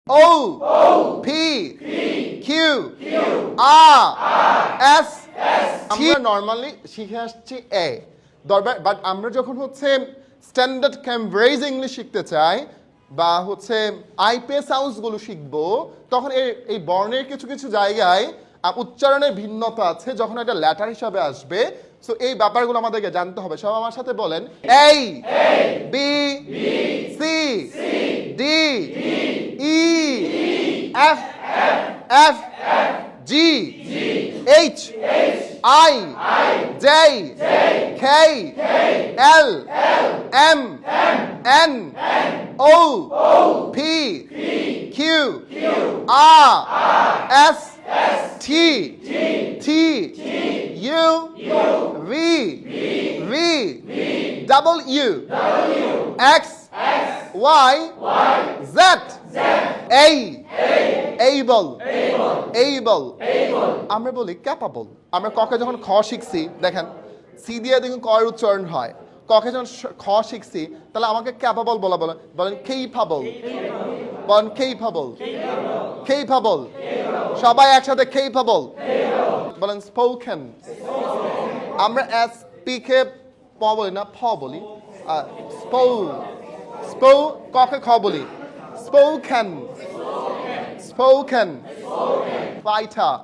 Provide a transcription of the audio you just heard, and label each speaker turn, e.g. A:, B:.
A: O P Q R S আমরা normally শিখে আসছি এ বাট আমরা যখন হচ্ছে স্ট্যান্ডার্ড ক্যামব্রিজ ইংলিশ শিখতে চাই বা হচ্ছে আইপে সাউন্ডস গুলো শিখবো, তখন এই বর্ণের কিছু কিছু জায়গায় উচ্চারণের ভিন্নতা আছে যখন এটা লেটার হিসাবে আসবে। সো এই ব্যাপারগুলো আমাদেরকে জানতে হবে। সব আমার সাথে বলেন, A B C D E F F G H I J K L M N O P Q R S T U V W X Y Z A able আমরা বলি ক্যাপাবল। আমরা ককে যখন খ শিখছি, দেখেন সি দিয়ে দেখুন ক এর উচ্চারণ হয়, ককে যখন খ শিখছি তাহলে আমাকে ক্যাপাবল বলেন কেইপাবল, বলেন কেইপাবল সবাই একসাথে কেইপাবল বলেন। স্পোকেন, আমরা এস পি কে প বলি না, ফ বলি। ককে খ বলি, স্পোকেন। ফাইটার